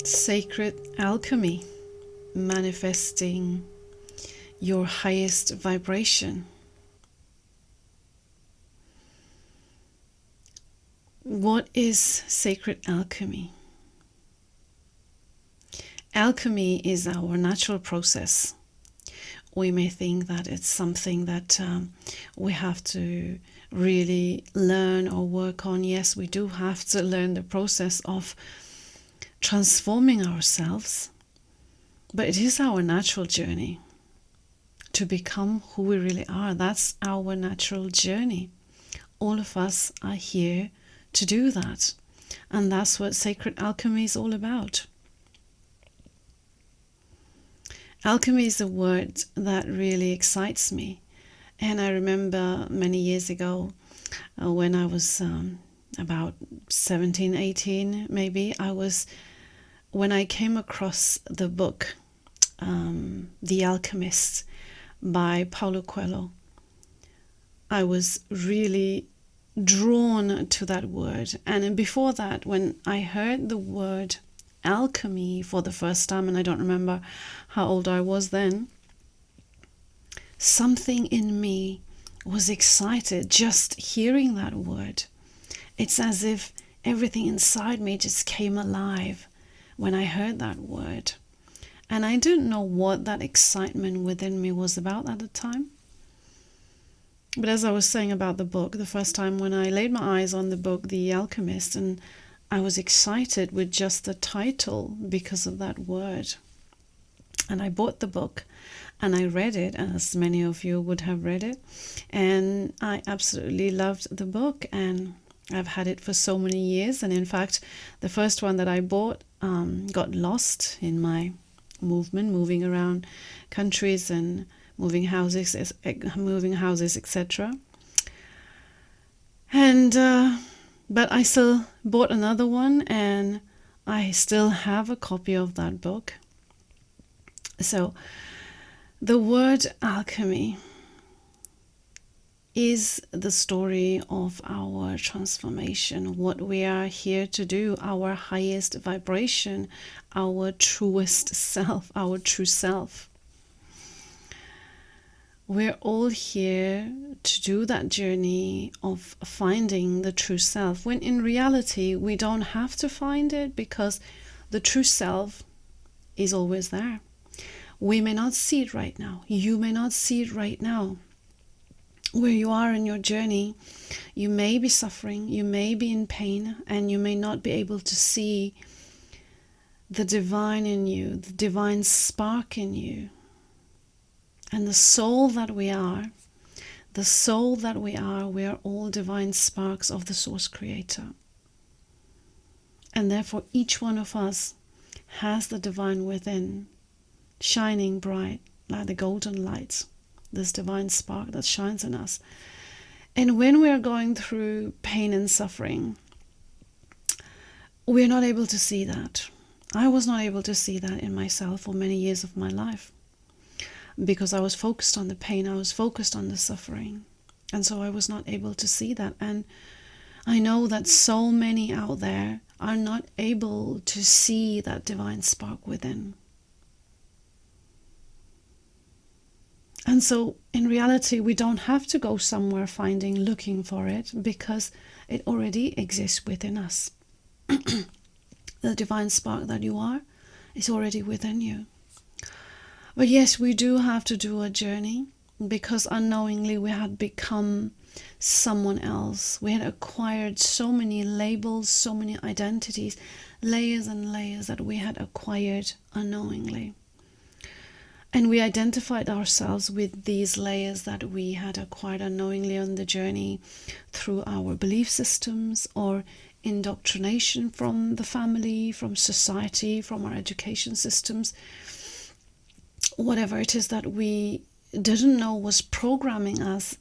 Sacred alchemy, manifesting your highest vibration. What is sacred alchemy? Alchemy is our natural process. We may think that it's something that we have to really learn or work on. Yes, we do have to learn the process of transforming ourselves, but it is our natural journey to become who we really are. That's our natural journey. All of us are here to do that, and that's what sacred alchemy is all about. Alchemy is a word that really excites me, and I remember many years ago when I was about 17, 18 maybe, when I came across the book The Alchemist by Paulo Coelho, I was really drawn to that word. And before that, when I heard the word alchemy for the first time, and I don't remember how old I was then, something in me was excited just hearing that word. It's as if everything inside me just came alive when I heard that word. And I didn't know what that excitement within me was about at the time. But as I was saying about the book, the first time when I laid my eyes on the book, The Alchemist, and I was excited with just the title because of that word. And I bought the book and I read it, as many of you would have read it. And I absolutely loved the book, and I've had it for so many years. And in fact, the first one that I bought got lost in my moving around countries and moving houses, etc. And but I still bought another one, and I still have a copy of that book. So the word alchemy is the story of our transformation, what we are here to do, our highest vibration, our truest self, our true self. We're all here to do that journey of finding the true self, when in reality we don't have to find it, because the true self is always there. We may not see it right now. You may not see it right now. Where you are in your journey, you may be suffering, you may be in pain, and you may not be able to see the divine in you, the divine spark in you. And the soul that we are, we are all divine sparks of the Source Creator. And therefore each one of us has the divine within, shining bright like the golden light, this divine spark that shines in us. And when we are going through pain and suffering, we're not able to see that. I was not able to see that in myself for many years of my life, because I was focused on the pain, I was focused on the suffering, and so I was not able to see that. And I know that so many out there are not able to see that divine spark within. And so in reality, we don't have to go somewhere looking for it, because it already exists within us. The divine spark that you are is already within you. But yes, we do have to do a journey, because unknowingly we had become someone else. We had acquired so many labels, so many identities, layers and layers that we had acquired unknowingly. And we identified ourselves with these layers that we had acquired unknowingly on the journey through our belief systems or indoctrination from the family, from society, from our education systems. Whatever it is that we didn't know was programming us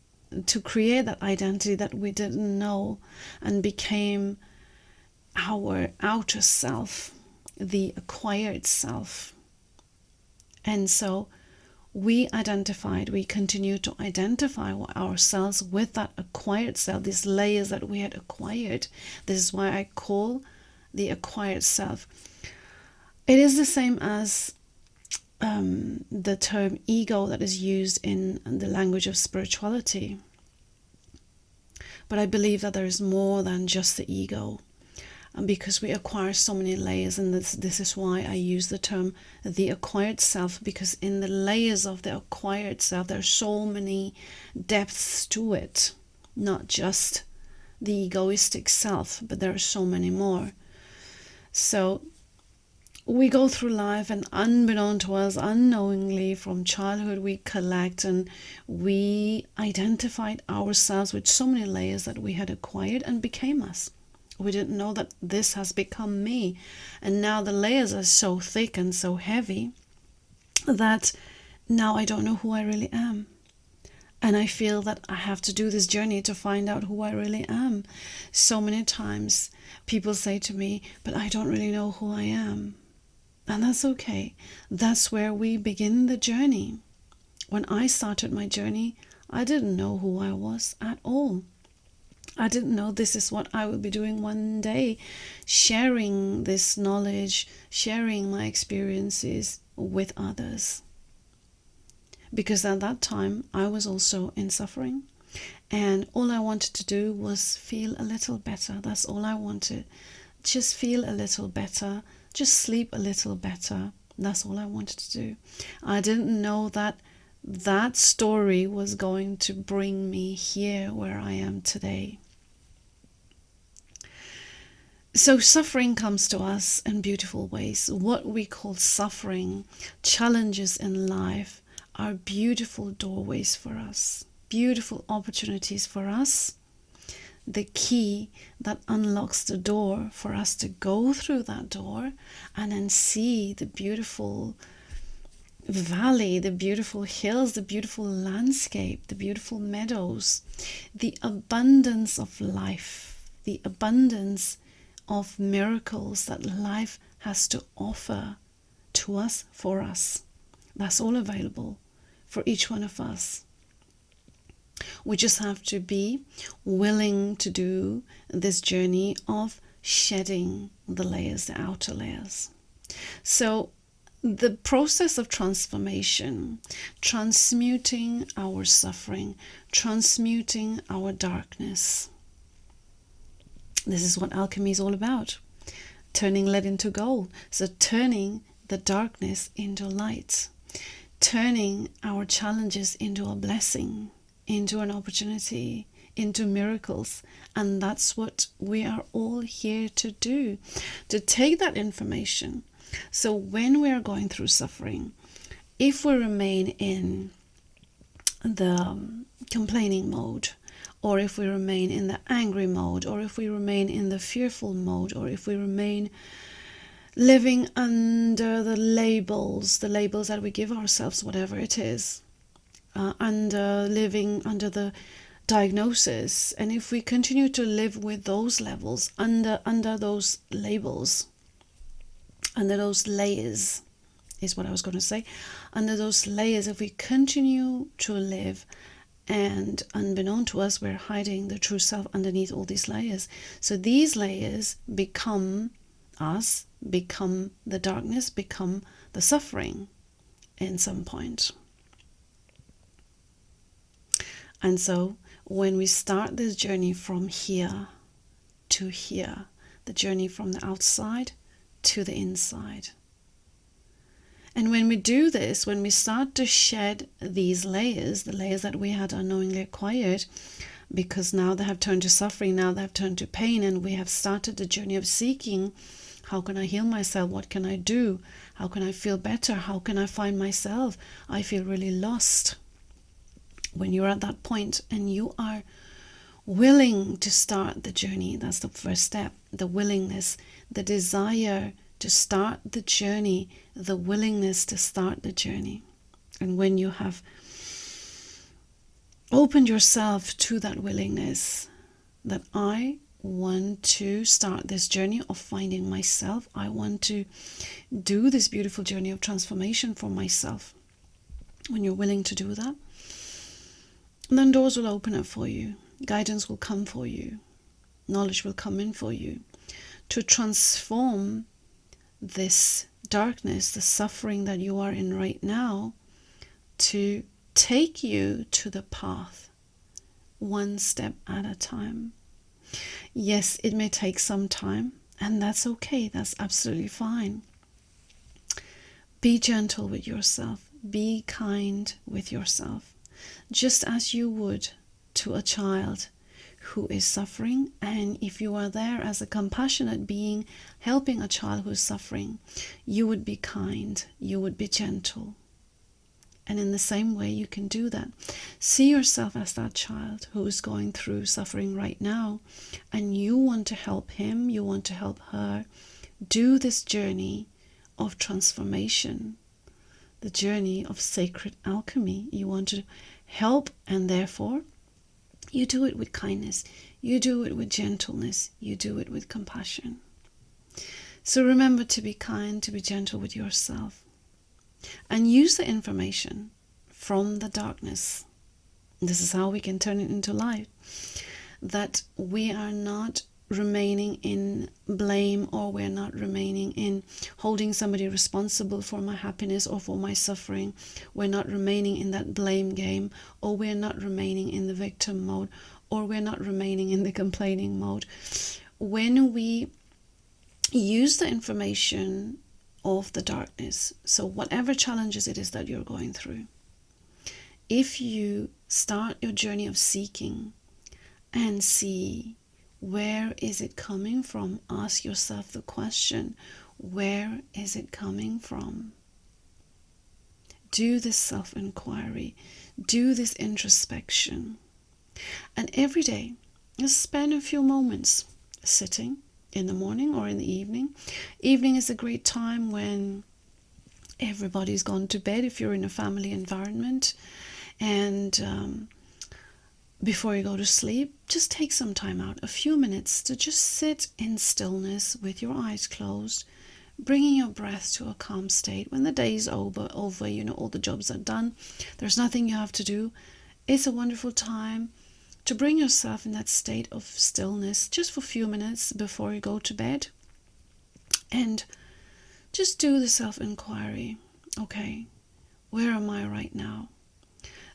to create that identity that we didn't know, and became our outer self, the acquired self. And so we continue to identify ourselves with that acquired self, these layers that we had acquired. This is why I call the acquired self. It is the same as the term ego that is used in the language of spirituality. But I believe that there is more than just the ego, and because we acquire so many layers, and this is why I use the term the acquired self, because in the layers of the acquired self there are so many depths to it, not just the egoistic self, but there are so many more. So we go through life, and unbeknown to us, unknowingly from childhood, we collect and we identified ourselves with so many layers that we had acquired and became us. We didn't know that this has become me. And now the layers are so thick and so heavy that now I don't know who I really am. And I feel that I have to do this journey to find out who I really am. So many times people say to me, but I don't really know who I am. And that's okay. That's where we begin the journey. When I started my journey, I didn't know who I was at all. I didn't know this is what I would be doing one day, sharing this knowledge, sharing my experiences with others. Because at that time, I was also in suffering. And all I wanted to do was feel a little better. That's all I wanted. Just feel a little better. Just sleep a little better. That's all I wanted to do. I didn't know that that story was going to bring me here where I am today. So suffering comes to us in beautiful ways. What we call suffering, challenges in life, are beautiful doorways for us, beautiful opportunities for us. The key that unlocks the door for us to go through that door and then see the beautiful valley, the beautiful hills, the beautiful landscape, the beautiful meadows, the abundance of life, the abundance of miracles that life has to offer to us, for us. That's all available for each one of us. We just have to be willing to do this journey of shedding the layers, the outer layers. So the process of transformation, transmuting our suffering, transmuting our darkness. This is what alchemy is all about. Turning lead into gold. So turning the darkness into light. Turning our challenges into a blessing, into an opportunity, into miracles. And that's what we are all here to do. To take that information. So when we are going through suffering, if we remain in the complaining mode, or if we remain in the angry mode, or if we remain in the fearful mode, or if we remain living under the labels that we give ourselves, whatever it is, and living under the diagnosis, and if we continue to live with those levels, under those labels, under those layers, is what I was going to say, under those layers, if we continue to live, and unbeknown to us, we're hiding the true self underneath all these layers. So these layers become us, become the darkness, become the suffering in some point. And so when we start this journey from here to here, the journey from the outside to the inside, and when we do this, when we start to shed these layers, the layers that we had unknowingly acquired, because now they have turned to suffering, now they have turned to pain, and we have started the journey of seeking, how can I heal myself? What can I do? How can I feel better? How can I find myself? I feel really lost. When you're at that point and you are willing to start the journey, that's the first step, the willingness, the desire to start the journey, the willingness to start the journey. And when you have opened yourself to that willingness, that I want to start this journey of finding myself, I want to do this beautiful journey of transformation for myself. When you're willing to do that, then doors will open up for you, guidance will come for you, knowledge will come in for you to transform this darkness, the suffering that you are in right now, to take you to the path one step at a time. Yes, it may take some time, and that's okay. That's absolutely fine. Be gentle with yourself. Be kind with yourself, just as you would to a child who is suffering. And if you are there as a compassionate being helping a child who is suffering, you would be kind, you would be gentle. And in the same way, you can do that. See yourself as that child who is going through suffering right now, and you want to help him, you want to help her do this journey of transformation, the journey of sacred alchemy. You want to help, and therefore you do it with kindness, you do it with gentleness, you do it with compassion. So remember to be kind, to be gentle with yourself, and use the information from the darkness. This is how we can turn it into light. That we are not remaining in blame, or we're not remaining in holding somebody responsible for my happiness or for my suffering. We're not remaining in that blame game, or we're not remaining in the victim mode, or we're not remaining in the complaining mode. When we use the information of the darkness, so whatever challenges it is that you're going through, if you start your journey of seeking and see, where is it coming from? Ask yourself the question, where is it coming from? Do this self-inquiry, do this introspection. And every day, just spend a few moments sitting, in the morning or in the evening. Evening is a great time when everybody's gone to bed, if you're in a family environment. And before you go to sleep, just take some time out, a few minutes, to just sit in stillness with your eyes closed, bringing your breath to a calm state. When the day is over, you know, all the jobs are done, there's nothing you have to do. It's a wonderful time to bring yourself in that state of stillness just for a few minutes before you go to bed, and just do the self-inquiry. Okay, where am I right now?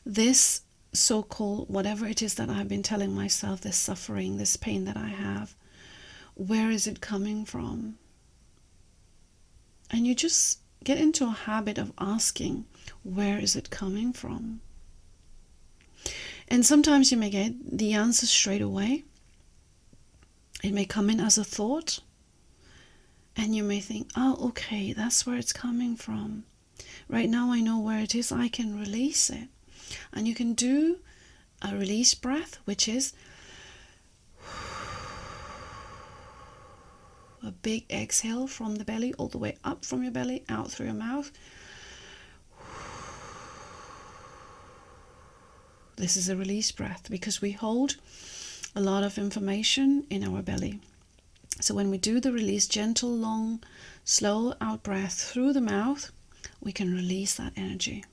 This so-called whatever it is that I've been telling myself, this suffering, this pain that I have, where is it coming from? And you just get into a habit of asking, where is it coming from? And sometimes you may get the answer straight away. It may come in as a thought, and you may think, oh, okay, that's where it's coming from. Right now I know where it is, I can release it. And you can do a release breath, which is a big exhale from the belly, all the way up from your belly, out through your mouth. This is a release breath because we hold a lot of information in our belly. So when we do the release, gentle, long, slow out breath through the mouth, we can release that energy.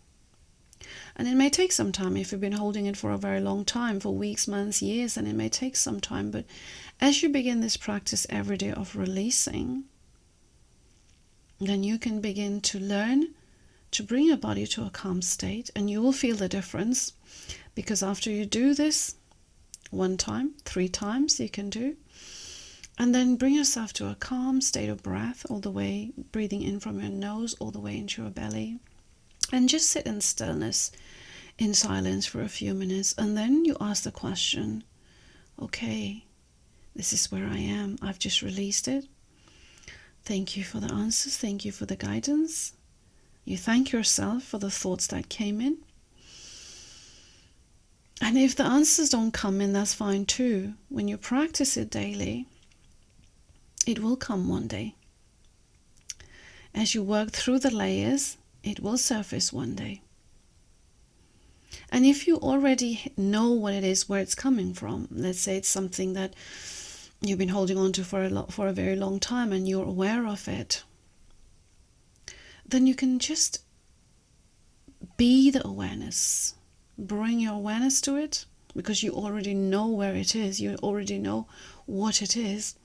And it may take some time. If you've been holding it for a very long time, for weeks, months, years, then it may take some time. But as you begin this practice every day of releasing, then you can begin to learn to bring your body to a calm state, and you will feel the difference. Because after you do this 1 time, 3 times you can do, and then bring yourself to a calm state of breath, all the way breathing in from your nose, all the way into your belly, and just sit in stillness, in silence for a few minutes. And then you ask the question, okay, this is where I am. I've just released it. Thank you for the answers. Thank you for the guidance. You thank yourself for the thoughts that came in. And if the answers don't come in, that's fine too. When you practice it daily, it will come one day. As you work through the layers, it will surface one day. And if you already know what it is, where it's coming from, let's say it's something that you've been holding on to for a very long time, and you're aware of it, then you can just be the awareness. Bring your awareness to it, because you already know where it is. You already know what it is.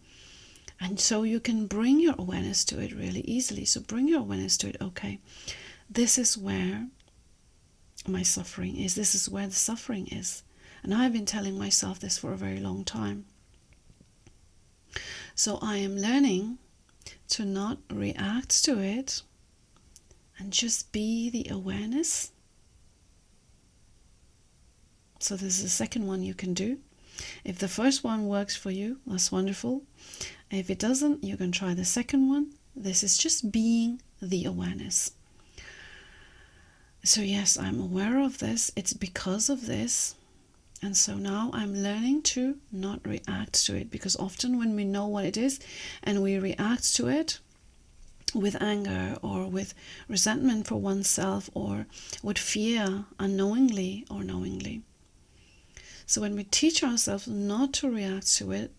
And so you can bring your awareness to it really easily. So bring your awareness to it. Okay, this is where my suffering is. This is where the suffering is. And I've been telling myself this for a very long time. So I am learning to not react to it and just be the awareness. So this is the second one you can do. If the first one works for you, that's wonderful. If it doesn't, you can try the second one. This is just being the awareness. So yes, I'm aware of this. It's because of this. And so now I'm learning to not react to it, because often when we know what it is and we react to it with anger or with resentment for oneself or with fear, unknowingly or knowingly. So when we teach ourselves not to react to it,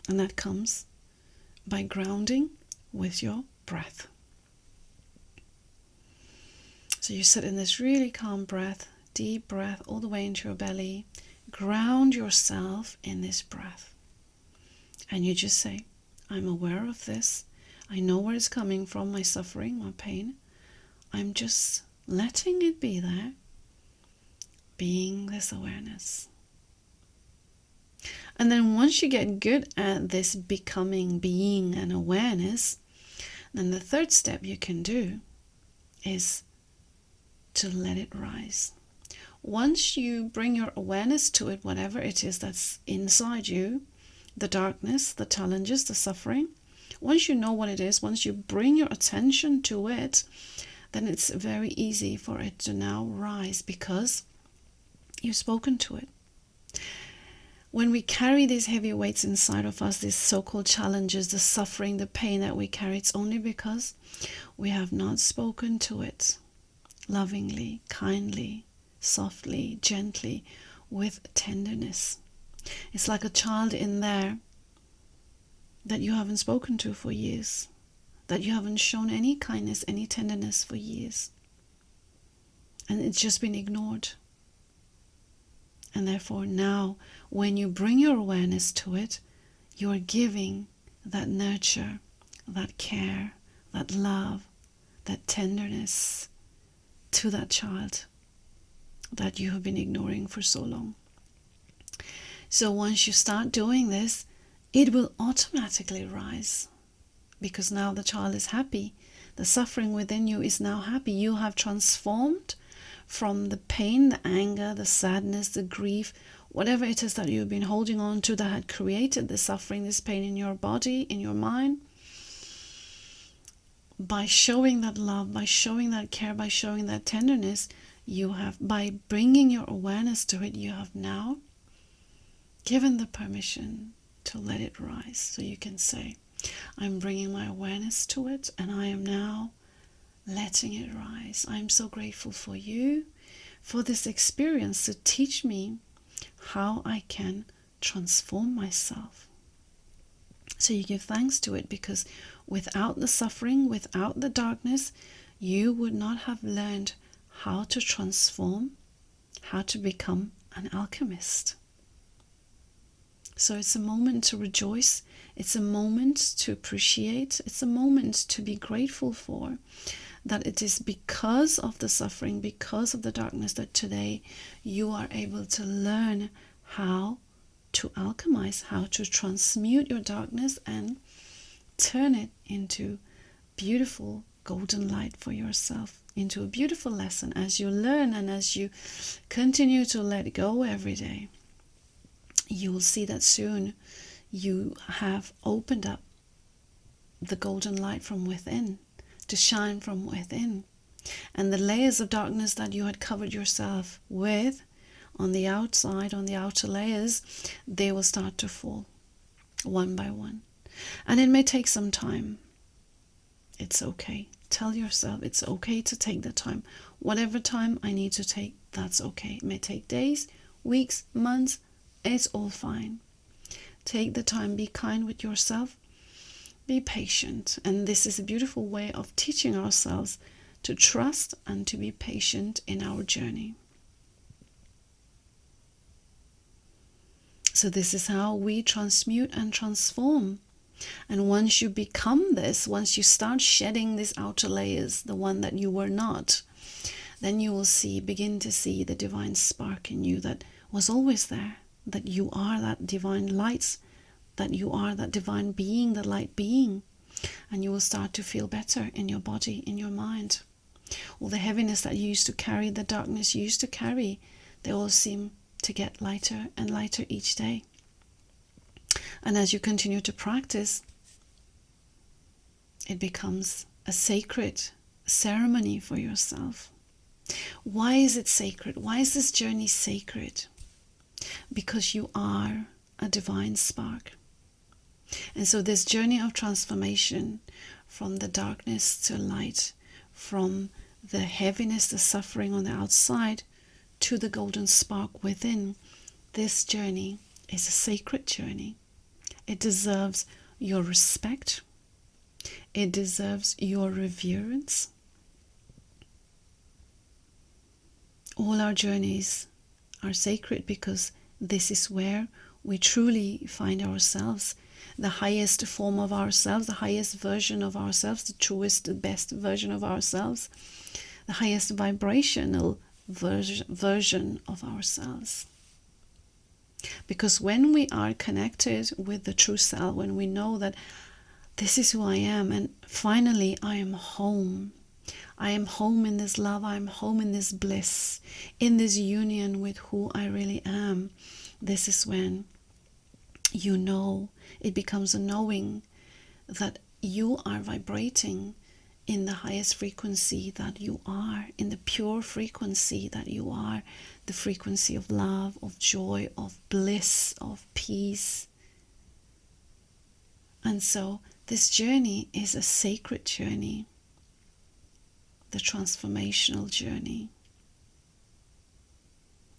and that comes by grounding with your breath. So you sit in this really calm breath, deep breath all the way into your belly. Ground yourself in this breath. And you just say, I'm aware of this. I know where it's coming from, my suffering, my pain. I'm just letting it be there, being this awareness. And then once you get good at this becoming, being, and awareness, then the third step you can do is to let it rise. Once you bring your awareness to it, whatever it is that's inside you, the darkness, the challenges, the suffering, once you know what it is, once you bring your attention to it, then it's very easy for it to now rise because you've spoken to it. When we carry these heavy weights inside of us, these so-called challenges, the suffering, the pain that we carry, it's only because we have not spoken to it lovingly, kindly, softly, gently, with tenderness. It's like a child in there that you haven't spoken to for years, that you haven't shown any kindness, any tenderness for years. And it's just been ignored. And therefore now, when you bring your awareness to it, you are giving that nurture, that care, that love, that tenderness to that child that you have been ignoring for so long. So once you start doing this, it will automatically rise, because now the child is happy. The suffering within you is now happy. You have transformed from the pain, the anger, the sadness, the grief, whatever it is that you've been holding on to that had created the suffering, this pain in your body, in your mind. By showing that love, by showing that care, by showing that tenderness, you have, by bringing your awareness to it, you have now given the permission to let it rise. So you can say, I'm bringing my awareness to it and I am now letting it rise. I'm so grateful for you, for this experience to teach me how I can transform myself. So you give thanks to it, because without the suffering, without the darkness, you would not have learned how to transform, how to become an alchemist. So it's a moment to rejoice. It's a moment to appreciate. It's a moment to be grateful for. That it is because of the suffering, because of the darkness, that today you are able to learn how to alchemize, how to transmute your darkness and turn it into beautiful golden light for yourself, into a beautiful lesson as you learn and as you continue to let go every day. You will see that soon you have opened up the golden light from within to shine from within. And the layers of darkness that you had covered yourself with on the outside, on the outer layers, they will start to fall one by one. And it may take some time. It's okay. Tell yourself it's okay to take the time. Whatever time I need to take, that's okay. It may take days, weeks, months. It's all fine. Take the time. Be kind with yourself. Be patient. And this is a beautiful way of teaching ourselves to trust and to be patient in our journey. So this is how we transmute and transform. And once you become this, once you start shedding these outer layers, the one that you were not, then you will begin to see the divine spark in you that was always there, that you are that divine light, that you are that divine being, the light being. And you will start to feel better in your body, in your mind. All the heaviness that you used to carry, the darkness you used to carry, they all seem to get lighter and lighter each day. And as you continue to practice, it becomes a sacred ceremony for yourself. Why is it sacred? Why is this journey sacred? Because you are a divine spark. And so this journey of transformation from the darkness to light, from the heaviness, the suffering on the outside, to the golden spark within, this journey is a sacred journey. It deserves your respect. It deserves your reverence. All our journeys are sacred because this is where we truly find ourselves, the highest form of ourselves, the highest version of ourselves, the truest, the best version of ourselves, the highest vibrational version of ourselves. Because when we are connected with the true self, when we know that this is who I am, and finally I am home. I am home in this love, I am home in this bliss, in this union with who I really am. This is when you know, it becomes a knowing that you are vibrating in the highest frequency that you are, in the pure frequency that you are, the frequency of love, of joy, of bliss, of peace. And so this journey is a sacred journey, the transformational journey.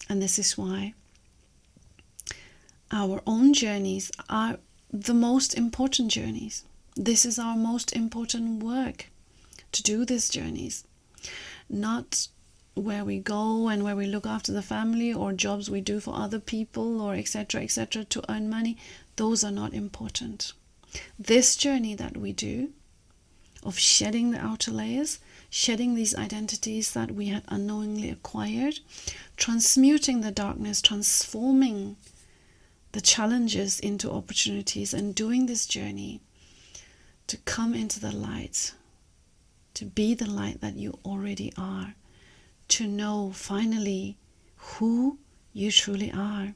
And this is why our own journeys are the most important journeys. This is our most important work, to do these journeys. Not where we go and where we look after the family or jobs we do for other people or etc. to earn money. Those are not important. This journey that we do of shedding the outer layers, shedding these identities that we had unknowingly acquired, transmuting the darkness, transforming the challenges into opportunities, and doing this journey to come into the light, to be the light that you already are, to know finally who you truly are,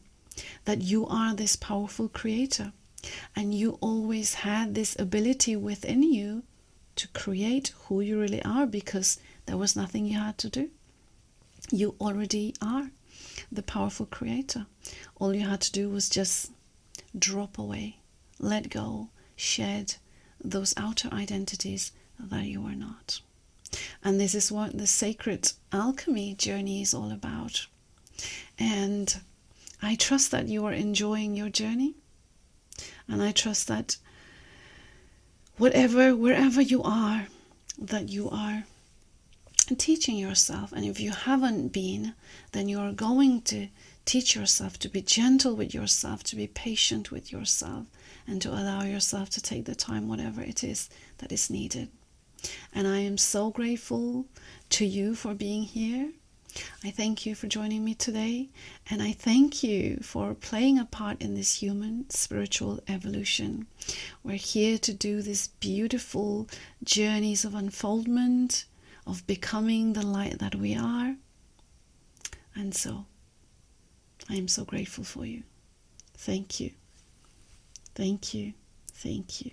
that you are this powerful creator, and you always had this ability within you to create who you really are, because there was nothing you had to do. You already are the powerful creator. All you had to do was just drop away, let go, shed those outer identities that you are not. And this is what the sacred alchemy journey is all about. And I trust that you are enjoying your journey. And I trust that wherever you are, that you are teaching yourself. And if you haven't been, then you are going to teach yourself to be gentle with yourself, to be patient with yourself, and to allow yourself to take the time, whatever it is that is needed. And I am so grateful to you for being here. I thank you for joining me today, and I thank you for playing a part in this human spiritual evolution. We're here to do these beautiful journeys of unfoldment, of becoming the light that we are. And so I am so grateful for you. Thank you. Thank you. Thank you.